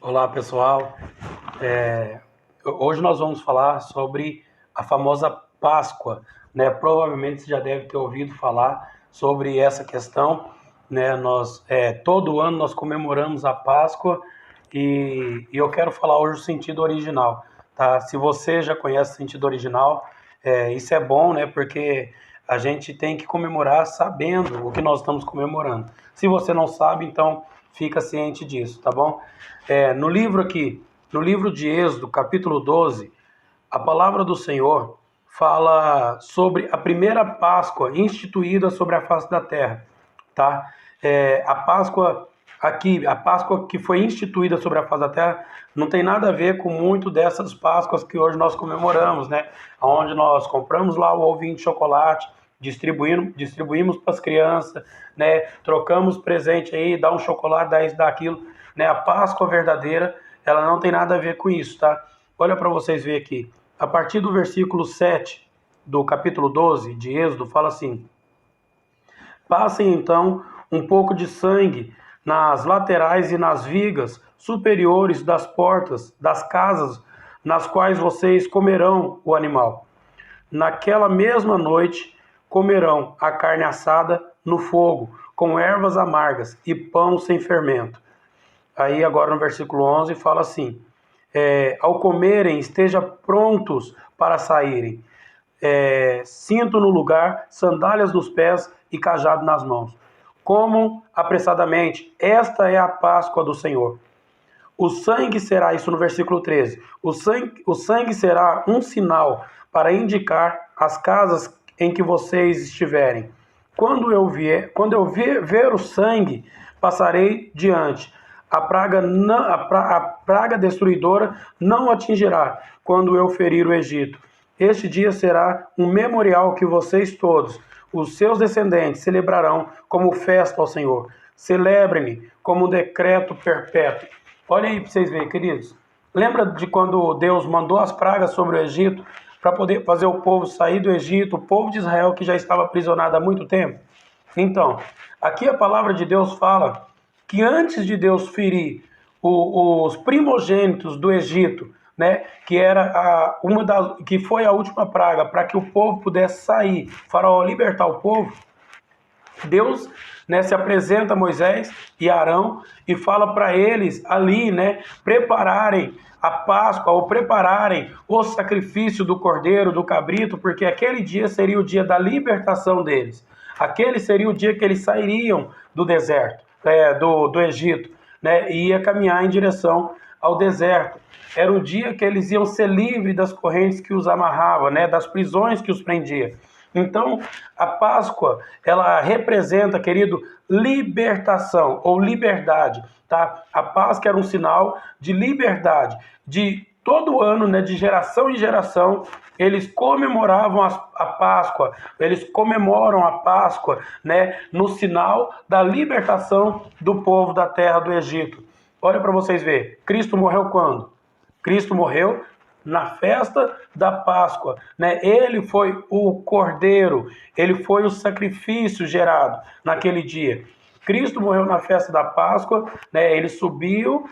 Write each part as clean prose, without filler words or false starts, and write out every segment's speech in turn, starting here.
Olá pessoal, hoje nós vamos falar sobre a famosa Páscoa, né? Provavelmente você já deve ter ouvido falar sobre essa questão, né? Todo ano nós comemoramos a Páscoa e eu quero falar hoje o sentido original, tá? Se você já conhece o sentido original, isso é bom, né? Porque a gente tem que comemorar sabendo o que nós estamos comemorando. Se você não sabe, então fica ciente disso, tá bom? No livro de Êxodo, capítulo 12, a palavra do Senhor fala sobre a primeira Páscoa instituída sobre a face da terra, tá? A Páscoa aqui, a Páscoa que foi instituída sobre a face da terra, não tem nada a ver com muito dessas Páscoas que hoje nós comemoramos, né? Onde nós compramos lá o ovinho de chocolate, distribuímos para as crianças, né? Trocamos presente aí, dá um chocolate, dá isso, dá aquilo, né? A Páscoa verdadeira, ela não tem nada a ver com isso, tá? Olha para vocês verem aqui. A partir do versículo 7 do capítulo 12 de Êxodo, fala assim: Passem então um pouco de sangue nas laterais e nas vigas superiores das portas das casas nas quais vocês comerão o animal. Naquela mesma noite comerão a carne assada no fogo, com ervas amargas e pão sem fermento. Aí agora no versículo 11 fala assim: ao comerem, estejam prontos para saírem. Cinto no lugar, sandálias nos pés e cajado nas mãos. Comam apressadamente, esta é a Páscoa do Senhor. O sangue será, isso no versículo 13, o sangue será um sinal para indicar as casas em que vocês estiverem. Quando eu ver o sangue, passarei diante. A praga destruidora não atingirá quando eu ferir o Egito. Este dia será um memorial que vocês todos, os seus descendentes, celebrarão como festa ao Senhor. Celebrem-me como um decreto perpétuo. Olha aí para vocês verem, queridos. Lembra de quando Deus mandou as pragas sobre o Egito para poder fazer o povo sair do Egito, o povo de Israel que já estava aprisionado há muito tempo? Então, aqui a palavra de Deus fala que antes de Deus ferir os primogênitos do Egito, né, que era que foi a última praga para que o povo pudesse sair, Faraó libertar o povo, Deus, né, se apresenta a Moisés e Arão e fala para eles ali, né, prepararem a Páscoa ou prepararem o sacrifício do cordeiro, do cabrito, porque aquele dia seria o dia da libertação deles. Aquele seria o dia que eles sairiam do deserto, do Egito, né, e ia caminhar em direção ao deserto. Era o dia que eles iam ser livres das correntes que os amarravam, né, das prisões que os prendiam. Então, a Páscoa, ela representa, querido, libertação ou liberdade, tá? A Páscoa era um sinal de liberdade, de todo ano, né, de geração em geração, eles comemoravam a Páscoa, eles comemoram a Páscoa, né, no sinal da libertação do povo da terra do Egito. Olha para vocês verem, Cristo morreu quando? Cristo morreu na festa da Páscoa, né? Ele foi o cordeiro, ele foi o sacrifício gerado naquele dia. Cristo morreu na festa da Páscoa, né? Ele subiu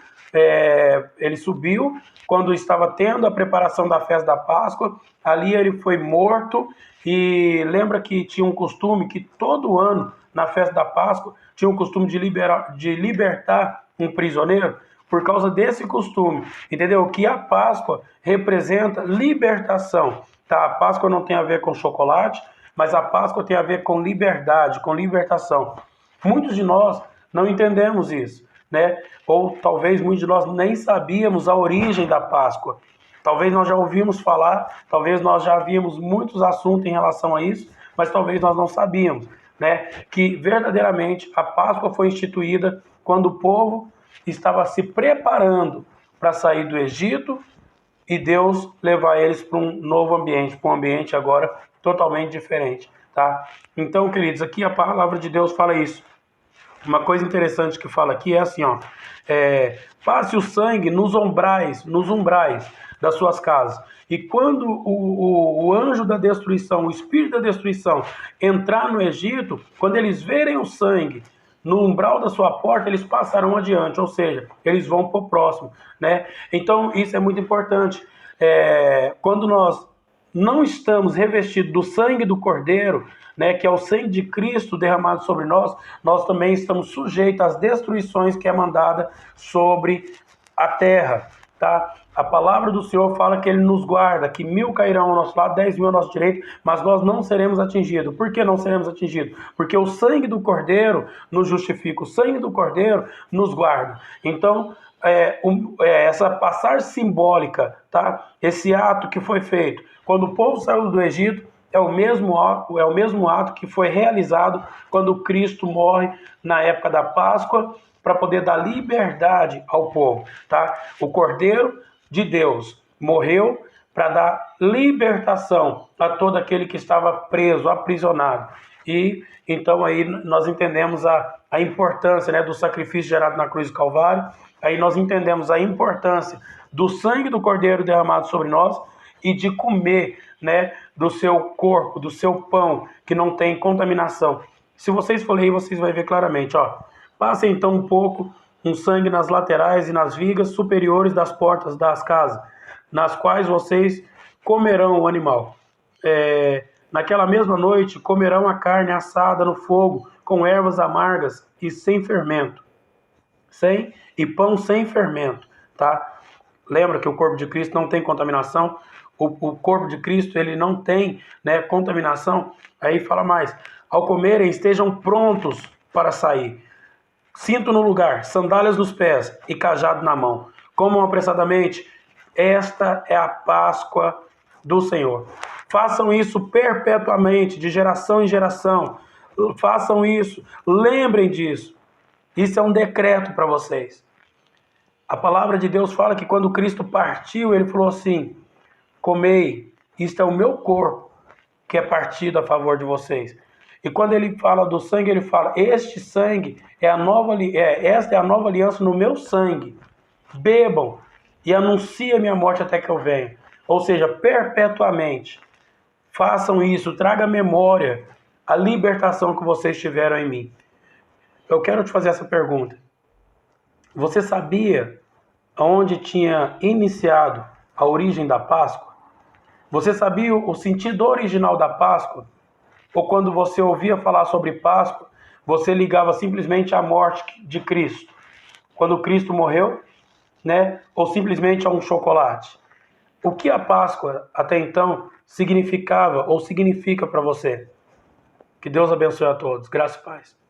quando estava tendo a preparação da festa da Páscoa. Ali ele foi morto e lembra que tinha um costume que todo ano na festa da Páscoa tinha um costume de libertar um prisioneiro. Por causa desse costume, entendeu? Que a Páscoa representa libertação, tá? A Páscoa não tem a ver com chocolate, mas a Páscoa tem a ver com liberdade, com libertação. Muitos de nós não entendemos isso, né? Ou talvez muitos de nós nem sabíamos a origem da Páscoa. Talvez nós já ouvimos falar, talvez nós já vimos muitos assuntos em relação a isso, mas talvez nós não sabíamos, né? Que verdadeiramente a Páscoa foi instituída quando o povo estava se preparando para sair do Egito e Deus levar eles para um novo ambiente, para um ambiente agora totalmente diferente, tá? Então, queridos, aqui a palavra de Deus fala isso. Uma coisa interessante que fala aqui é assim, ó, passe o sangue nos umbrais das suas casas. E quando o anjo da destruição, o espírito da destruição entrar no Egito, quando eles verem o sangue no umbral da sua porta, eles passarão adiante, ou seja, eles vão para o próximo, né? Então, isso é muito importante. Quando nós não estamos revestidos do sangue do Cordeiro, né, que é o sangue de Cristo derramado sobre nós, nós também estamos sujeitos às destruições que é mandada sobre a terra, tá? A palavra do Senhor fala que Ele nos guarda, que 1000 cairão ao nosso lado, 10.000 ao nosso direito, mas nós não seremos atingidos. Por que não seremos atingidos? Porque o sangue do Cordeiro nos justifica, o sangue do Cordeiro nos guarda. Então, essa passagem simbólica, tá? Esse ato que foi feito quando o povo saiu do Egito, é o mesmo ato que foi realizado quando Cristo morre na época da Páscoa, para poder dar liberdade ao povo, tá? O Cordeiro de Deus morreu para dar libertação a todo aquele que estava preso, aprisionado. E então aí nós entendemos a importância, né, do sacrifício gerado na cruz do Calvário. Aí nós entendemos a importância do sangue do Cordeiro derramado sobre nós e de comer, né, do seu corpo, do seu pão, que não tem contaminação. Se vocês forem aí, vocês vão ver claramente, ó. Passem então um sangue nas laterais e nas vigas superiores das portas das casas, nas quais vocês comerão o animal. Naquela mesma noite comerão a carne assada no fogo, com ervas amargas e sem fermento. E pão sem fermento, tá? Lembra que o corpo de Cristo não tem contaminação? O corpo de Cristo, ele não tem, né, contaminação. Aí fala mais: ao comerem, estejam prontos para sair. Cinto no lugar, sandálias nos pés e cajado na mão. Comam apressadamente. Esta é a Páscoa do Senhor. Façam isso perpetuamente, de geração em geração. Façam isso, lembrem disso. Isso é um decreto para vocês. A palavra de Deus fala que quando Cristo partiu, ele falou assim: comei, isto é o meu corpo, que é partido a favor de vocês. E quando ele fala do sangue, ele fala: este sangue esta é a nova aliança no meu sangue. Bebam e anunciem a minha morte até que eu venha. Ou seja, perpetuamente. Façam isso, traga à memória a libertação que vocês tiveram em mim. Eu quero te fazer essa pergunta. Você sabia onde tinha iniciado a origem da Páscoa? Você sabia o sentido original da Páscoa? Ou quando você ouvia falar sobre Páscoa, você ligava simplesmente à morte de Cristo? Quando Cristo morreu, né? Ou simplesmente a um chocolate? O que a Páscoa até então significava ou significa para você? Que Deus abençoe a todos. Graça e paz.